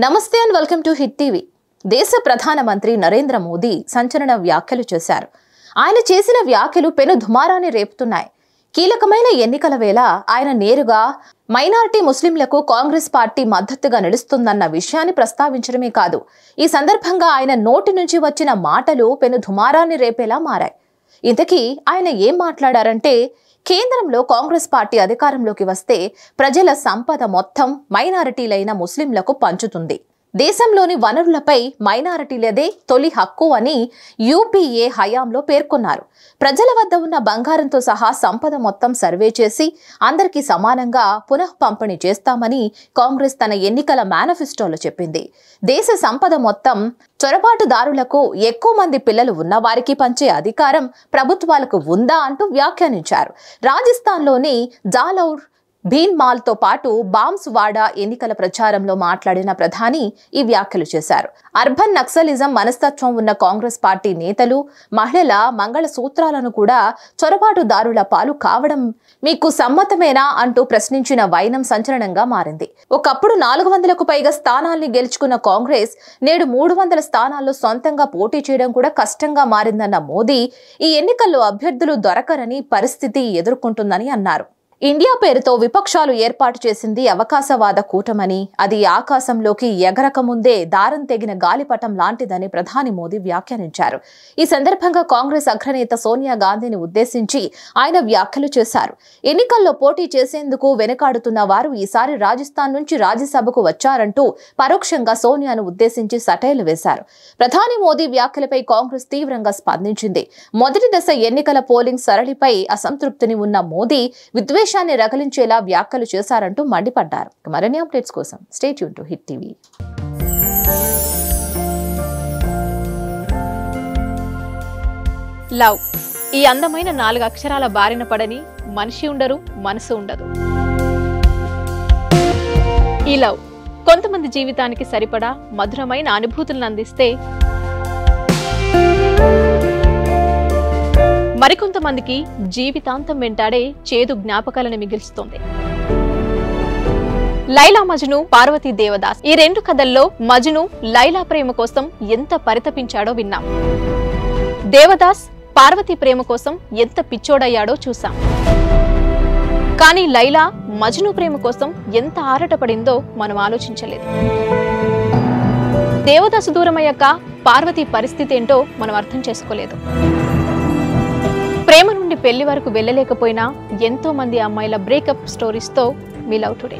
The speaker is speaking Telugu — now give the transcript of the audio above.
నమస్తే and welcome to hit TV. దేశ ప్రధానమంత్రి నరేంద్ర మోదీ సంచలన వ్యాఖ్యలు చేశారు. ఆయన చేసిన వ్యాఖ్యలు పెను దుమారాన్ని రేపుతున్నాయి. కీలకమైన ఎన్నికల వేళ ఆయన నేరుగా మైనారిటీ ముస్లింలకు కాంగ్రెస్ పార్టీ మద్దతుగా నిలుస్తుందన్న విషయాన్ని ప్రస్తావించడమే కాదు, ఈ సందర్భంగా ఆయన నోటి నుంచి వచ్చిన మాటలు పెను దుమారాన్ని రేపేలా మారాయి. ఇంతకీ ఆయన ఏం మాట్లాడారంటే, కేంద్రంలో కాంగ్రెస్ పార్టీ అధికారంలోకి వస్తే ప్రజల సంపద మొత్తం మైనారిటీలైన ముస్లింలకు పంచుతుంది. దేశంలోని వనరులపై మైనారిటీలదే తొలి హక్కు అని యూపీఏ హయాంలో పేర్కొన్నారు. ప్రజల వద్ద ఉన్న బంగారంతో సహా సంపద మొత్తం సర్వే చేసి అందరికీ సమానంగా పునః పంపిణీ చేస్తామని కాంగ్రెస్ తన ఎన్నికల మేనిఫెస్టోలో చెప్పింది. దేశ సంపద మొత్తం చొరబాటుదారులకు, ఎక్కువ మంది పిల్లలు ఉన్న వారికి పంచే అధికారం ప్రభుత్వాలకు ఉందా అంటూ వ్యాఖ్యానించారు. రాజస్థాన్లోని జాలౌర్, భీన్మాల్ తో పాటు బాంస్వాడా ఎన్నికల ప్రచారంలో మాట్లాడిన ప్రధాని ఈ వ్యాఖ్యలు చేశారు. అర్బన్ నక్సలిజం మనస్తత్వం ఉన్న కాంగ్రెస్ పార్టీ నేతలు, మహిళల మంగళ సూత్రాలను కూడా చొరబాటుదారుల పాలు కావడం మీకు సమ్మతమేనా అంటూ ప్రశ్నించిన వైనం సంచలనంగా మారింది. ఒకప్పుడు 400కు పైగా స్థానాల్ని గెలుచుకున్న కాంగ్రెస్ నేడు 300 స్థానాల్లో సొంతంగా పోటీ చేయడం కూడా కష్టంగా మారిందన్న మోదీ, ఈ ఎన్నికల్లో అభ్యర్థులు దొరకరని పరిస్థితి ఎదుర్కొంటుందని అన్నారు. ఇండియా పేరుతో విపక్షాలు ఏర్పాటు చేసింది అవకాశవాద కూటమని, అది ఆకాశంలోకి ఎగరకముందే దారం తెగిన గాలిపటం లాంటిదని ప్రధాని మోదీ వ్యాఖ్యానించారు. ఈ సందర్భంగా కాంగ్రెస్ అగ్రనేత సోనియా గాంధీని ఉద్దేశించి ఆయన వ్యాఖ్యలు చేశారు. ఎన్నికల్లో పోటీ చేసేందుకు వెనుకాడుతున్న వారు ఈసారి రాజస్థాన్ నుంచి రాజ్యసభకు వచ్చారంటూ పరోక్షంగా సోనియాను ఉద్దేశించి సటైలు వేశారు. ప్రధాని మోదీ వ్యాఖ్యలపై కాంగ్రెస్ తీవ్రంగా స్పందించింది. మొదటి దశ ఎన్నికల పోలింగ్ సరళిపై అసంతృప్తిని ఉన్న మోదీ విద్వేషాన్ని రగిలించేలా వ్యాఖ్యలు చేశారంటూ మండిపడ్డారు. మరిన్ని అప్డేట్స్ కోసం stay tune to hit TV. Love, ఈ అందమైన 4 అక్షరాల బారిన పడని మనిషి ఉండరు, మనసు ఉండదు. ఈ లవ్ కొంతమంది జీవితానికి సరిపడా మధురమైన అనుభూతులను అందిస్తే, మరికొంతమందికి జీవితాంతం వెంటాడే చేదు జ్ఞాపకాలను మిగిల్చుతోంది. లైలా మజ్ను, పార్వతీ దేవదాస్, ఈ 2 కథల్లో మజ్ను లైలా ప్రేమ కోసం ఎంత పరితపించాడో విన్నాం. దేవదాస్ పార్వతీ ప్రేమ కోసం ఎంత పిచ్చోడయ్యాడో చూసాం. కానీ లైలా మజ్ను ప్రేమ కోసం ఎంత ఆరాటపడిందో మనం ఆలోచించలేదు. దేవదాసు దూరమయ్యాక పార్వతీ పరిస్థితి ఏంటో మనం అర్థం చేసుకోలేదు. ప్రేమ నుండి పెళ్లి వరకు వెళ్ళలేకపోయినా ఎంతో మంది అమ్మాయిల బ్రేకప్ స్టోరీస్తో మీ లవ్ టుడే.